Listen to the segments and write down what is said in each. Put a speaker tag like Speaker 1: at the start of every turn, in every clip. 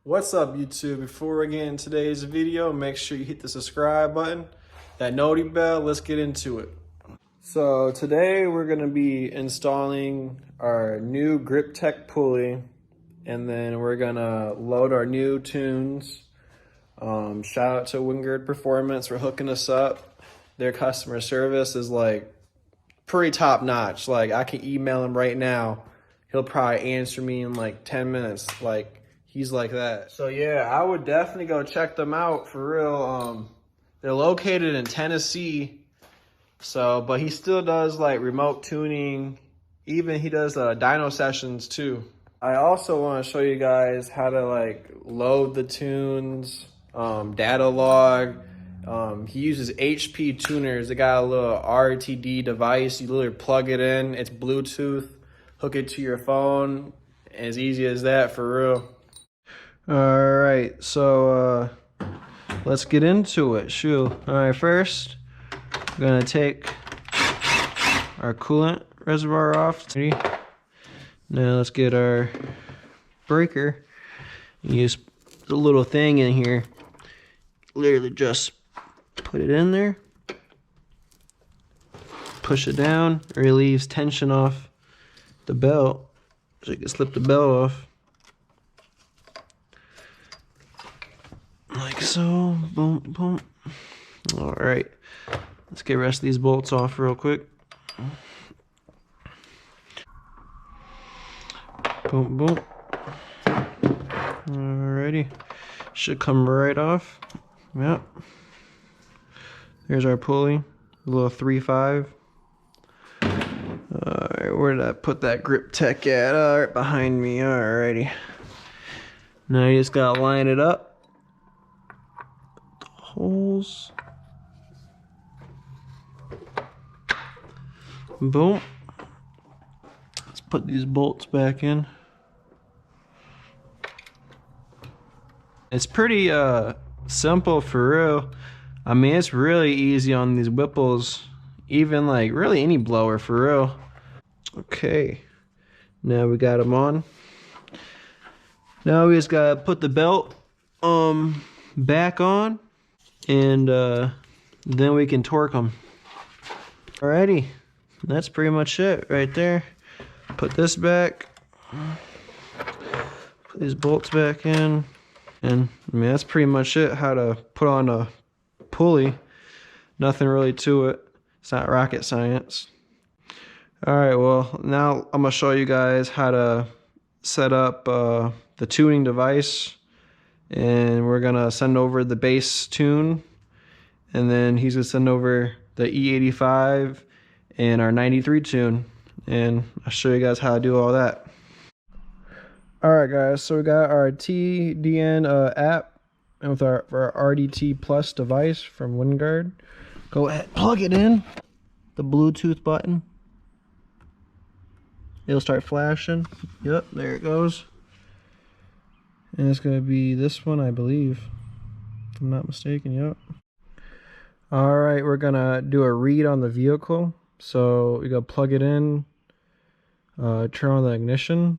Speaker 1: What's up, YouTube? Before we get in today's video, make sure you hit the subscribe button, that noti bell. Let's get into it. So today we're going to be installing our new Grip Tech pulley, and then we're going to load our new tunes. Shout out to Wingard Performance for hooking us up. Their customer service is like pretty top notch. Like, I can email him right now. He'll probably answer me in like 10 minutes. Like, he's like that. So yeah, I would definitely go check them out for real. They're located in Tennessee. So, but he still does like remote tuning. Even he does dyno sessions too. I also want to show you guys how to like load the tunes, data log. He uses HP tuners. They got a little RTD device. You literally plug it in. It's Bluetooth. Hook it to your phone. As easy as that, for real. All right, so let's get into it. Shoot. All right, first we're gonna take our coolant reservoir off. Now let's get our breaker. Use the little thing in here. Literally just put it in there. Push it down. Relieves tension off the belt, so you can slip the belt off. Like so. Boom, boom. All right. Let's get the rest of these bolts off real quick. Boom, boom. Alrighty. Should come right off. Yep. Here's our pulley. A little 3.5. Alright, where did I put that Grip Tech at? Right behind me. Alrighty. Now you just gotta line it up. The holes. Boom. Let's put these bolts back in. It's pretty simple for real. I mean, it's really easy on these Whipples, even like really any blower for real. Okay, now we got them on. Now we just gotta put the belt back on, and then we can torque them. Alrighty. That's pretty much it right there. Put this back. Put these bolts back in. And I mean, that's pretty much it. How to put on a pulley. Nothing really to it. It's not rocket science. Alright, well, now I'm going to show you guys how to set up the tuning device. And we're going to send over the bass tune. And then he's going to send over the E85 and our 93 tune, and I'll show you guys how to do all that. Alright guys, so we got our TDN app and with our RDT Plus device from Wingard. Go ahead, plug it in, the Bluetooth button. It'll start flashing. Yep, there it goes. And it's going to be this one, I believe, if I'm not mistaken. Yep. Alright, we're going to do a read on the vehicle. So we gotta plug it in, turn on the ignition.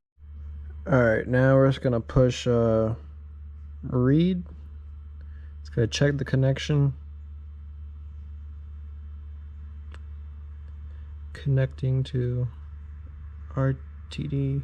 Speaker 1: Alright, now we're just gonna push read. It's gonna check the connection. Connecting to RTD.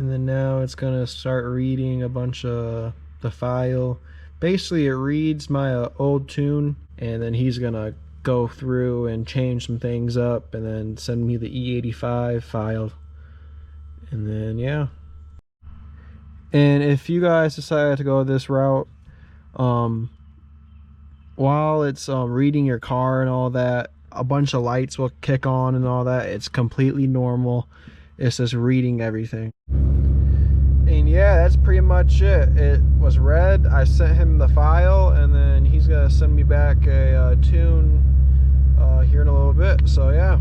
Speaker 1: And then now it's gonna start reading a bunch of the file. Basically, it reads my old tune, and then he's gonna go through and change some things up, and then send me the E85 file. And then yeah. And if you guys decide to go this route, while it's reading your car and all that, a bunch of lights will kick on and all that. It's completely normal. It's just reading everything. And yeah, that's pretty much it. It was read. I sent him the file, and then he's gonna send me back a tune here in a little bit. So yeah.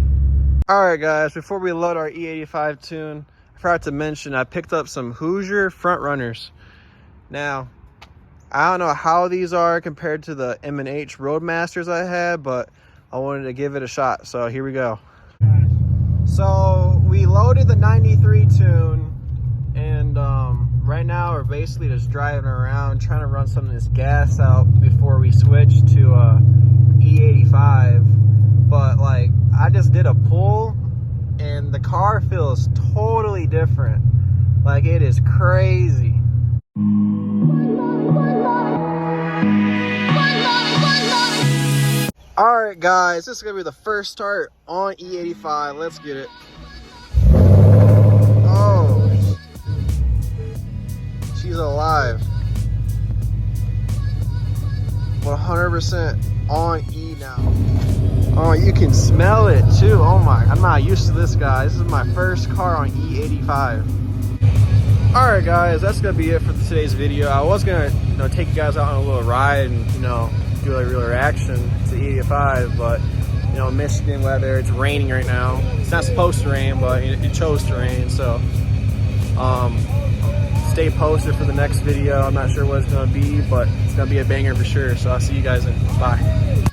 Speaker 1: Alright guys, before we load our E85 tune, I forgot to mention I picked up some Hoosier front runners. Now, I don't know how these are compared to the M&H Roadmasters I had, but I wanted to give it a shot. So here we go. So we loaded the 93 tune, and right now we're basically just driving around trying to run some of this gas out before we switch to E85. But like, I just did a pull and the car feels totally different. Like, it is crazy. All right, guys, this is gonna be the first start on E85. Let's get it. Oh, she's alive. 100% on E now. Oh, you can smell it too. Oh my, I'm not used to this, guys. This is my first car on E85. All right, guys, that's gonna be it for today's video. I was gonna, take you guys out on a little ride and, do a real reaction to E85, but, Michigan weather, it's raining right now. It's not supposed to rain, but it chose to rain, so stay posted for the next video. I'm not sure what it's gonna be, but it's gonna be a banger for sure. So I'll see you guys in. Bye.